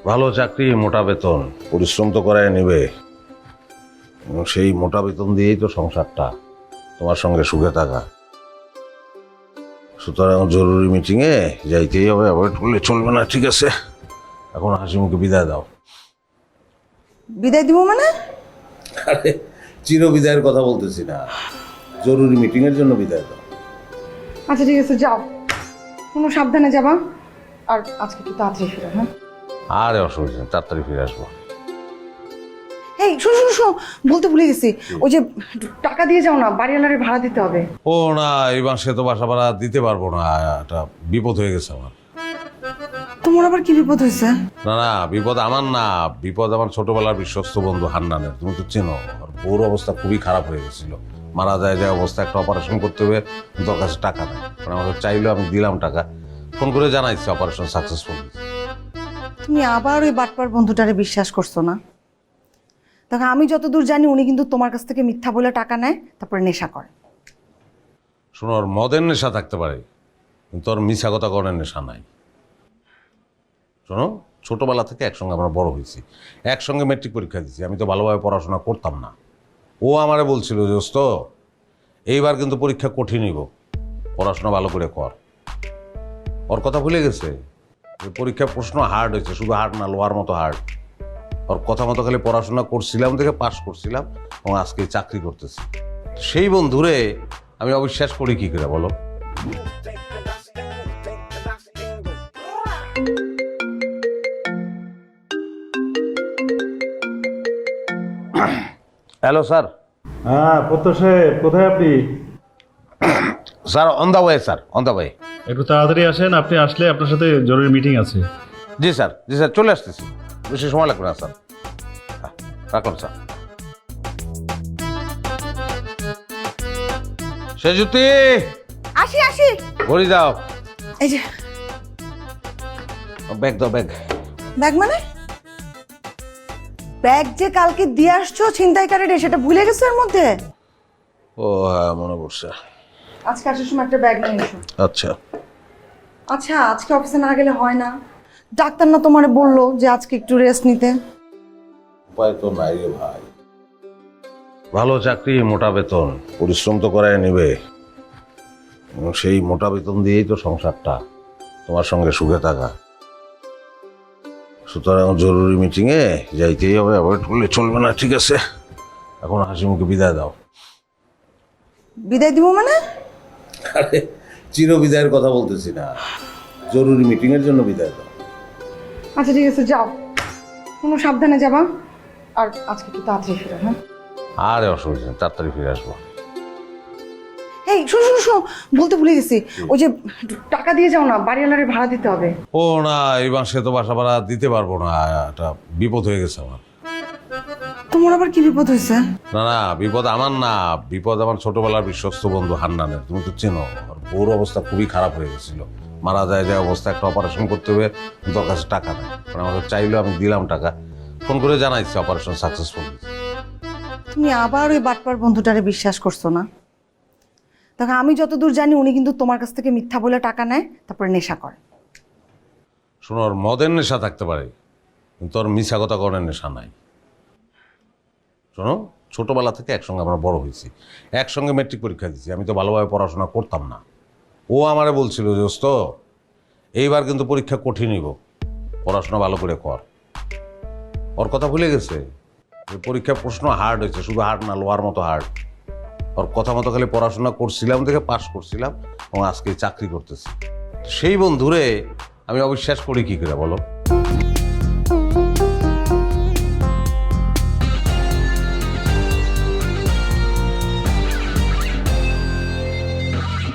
ভালো চাকরি, মোটা বেতন, পরিশ্রম তো করায় নেবে এবং সেই মোটা বেতন দিয়েই তো সংসারটা তোমার সঙ্গে সুখে থাকা। সুতরাং জরুরি মিটিংয়ে যাইতেই হবে, অ্যাভয়েড করলে চলবে না। ঠিক আছে, এখন হাসি মুখে বিদায় দাও। বিদায় দিব মানে? আরে চির বিদায়ের কথা বলতেছি না, জরুরি মিটিংয়ের জন্য বিদায় দাও। আচ্ছা ঠিক আছে, যাও, কোনো সাবধানে যাবা, আর আজকে একটু তাড়াতাড়ি ফিরে। হ্যাঁ, আরে অসুবিধা নেই, তাড়াতাড়ি ফিরে আসবো। এই শোনো শোনো শোনো, বলতে ভুলে গেছি, ওই যে টাকা দিয়ে যাও না, বাড়িওয়ালারে ভাড়া দিতে হবে। ও না, এই মাসে তো বাসা ভাড়া দিতে পারবো না, একটা বিপদ হয়ে গেছে আমার। তোমার আবার কি বিপদ হয়েছে? না না, বিপদ আমার না, বিপদ আমার ছোটবেলার বিশ্বস্ত বন্ধু হান্নানের। তুমি তো চেনো, আর বউর অবস্থা খুবই খারাপ হয়ে গেছিল, মারা যায় যে অবস্থা, একটা অপারেশন করতে হবে, কিন্তু ওর কাছে টাকা নেই। মানে আমাকে চাইলেও আমি দিলাম টাকা, ফোন করে জানাইছি অপারেশন সাকসেসফুল। তুমি আবার ওই বাটপার বন্ধুটারে বিশ্বাস করছো না? দেখো, আমি যতদূর জানি উনি কিন্তু তোমার কাছ থেকে মিথ্যা বলে টাকা নেয়, তারপরে নেশা করে। শোনো, ওর মদের নেশা থাকতে পারে, কিন্তু ওর মিছা কথা করার নেশা নাই। শোনো, ছোটবেলা থেকে একসঙ্গে আমরা বড় হয়েছি, একসঙ্গে মেট্রিক পরীক্ষা দিচ্ছি। আমি তো ভালোভাবে পড়াশোনা করতাম না, ও আমারে বলছিল যে দোস্ত এইবার কিন্তু পরীক্ষা কঠিন নিব, পড়াশোনা ভালো করে কর। ওর কথা ভুলে গেছে যে পরীক্ষার প্রশ্ন হার্ড হয়েছে, শুধু হার্ড না, লোহার মতো হার্ড। ওর কথা মতো খালি পড়াশোনা করছিলাম দেখে পাশ করছিলাম, এবং আজকে চাকরি করতেছি। সেই বন্ধুরে আমি অবিশ্বাস করি কি করে বলো? Hello sir. হ্যাঁ প্রত্যয় সাহেব, কোথায় আপনি? Sir on the way, sir on the way. একটু তাড়াতাড়ি আসেন, আপনি আসলে আপনার সাথে জরুরি মিটিং আছে। জি স্যার, জি স্যার, চলে আসতেছি, বেশি সময় লাগবে না স্যার। রাখুন স্যার। সেজুতি, আসি আসি, ঘড়ি দাও, এই যে ব্যাগ দাও, ব্যাগ। ব্যাগ মানে? ব্যাগ যে কালকে দিয়ে আসছো ছিনতাইকারীরা, সেটা ভুলে গেছো এর মধ্যে? ও হ্যাঁ, মনে পড়ছে। আজকে আসার সময় একটা ব্যাগ নিয়ে এসো। আচ্ছা আচ্ছা, আজকে অফিসে না গেলে হয় না? ডাক্তার না তোমারে বললো যে আজকে একটু রেস্ট নিতে? উপায় তো নাই রে ভাই। ভালো চাকরি, মোটা বেতন, পরিশ্রম তো করায় নেবে এবং সেই মোটা বেতন দিয়েই তো সংসারটা তোমার সঙ্গে সুখে থাকা। সুতরাং জরুরি মিটিংয়ে যাইতেই হবে, অ্যাভয়েড করলে চলবে না। ঠিক আছে, এখন হাসি মুখে বিদায় দাও। বিদায় দিব মানে? আরে চির বিদায়ের কথা বলতেছি না, জরুরি মিটিংয়ের জন্য বিদায় দাও। আচ্ছা ঠিক আছে, যাও, কোনো সাবধানে যাবা, আর আজকে একটু তাড়াতাড়ি ফিরে। হ্যাঁ, আরে অসুবিধা নেই, তাড়াতাড়ি ফিরে আসবো। এই শোনো শোনো শোনো, বলতে ভুলে গেছি, ওই যে টাকা দিয়ে যাও না, বাড়িওয়ালারে ভাড়া দিতে হবে। ও না, এই মাসে তো বাসা ভাড়া দিতে পারবো না, একটা বিপদ হয়ে গেছে আমার। তোমার আবার কি বিপদ হয়েছে? না না, বিপদ আমার না, বিপদ আমার ছোটবেলার বিশ্বস্ত বন্ধু হান্নানের। তুমি তো চেনো, আর বউর অবস্থা খুবই খারাপ হয়ে গেছিল, মারা যায় যে অবস্থা, একটা অপারেশন করতে হবে, কিন্তু ওর কাছে টাকা নেই। মানে আমাকে চাইলেও আমি দিলাম টাকা, ফোন করে জানাইছি অপারেশন সাকসেসফুল। তুমি আবার ওই বাটপার বন্ধুটারে বিশ্বাস করছো না? দেখো, আমি যতদূর জানি উনি কিন্তু তোমার কাছ থেকে মিথ্যা বলে টাকা নেয়, তারপরে নেশা করে। শোনো, ওর মদের নেশা থাকতে পারে, কিন্তু ওর মিছা কথা করার নেশা নাই। শোনো, ছোটবেলা থেকে একসঙ্গে আমরা বড় হয়েছি, একসঙ্গে মেট্রিক পরীক্ষা দিচ্ছি। আমি তো ভালোভাবে পড়াশোনা করতাম না, ও আমারে বলছিল যে দোস্ত এইবার কিন্তু পরীক্ষা কঠিন নিব, পড়াশোনা ভালো করে কর। ওর কথা ভুলে গেছে যে পরীক্ষার প্রশ্ন হার্ড হয়েছে, শুধু হার্ড না, লোহার মতো হার্ড। ওর কথা মতো খালি পড়াশোনা করছিলাম দেখে পাশ করছিলাম, এবং আজকে চাকরি করতেছি। সেই বন্ধুরে আমি অবিশ্বাস করি কি করে বলো?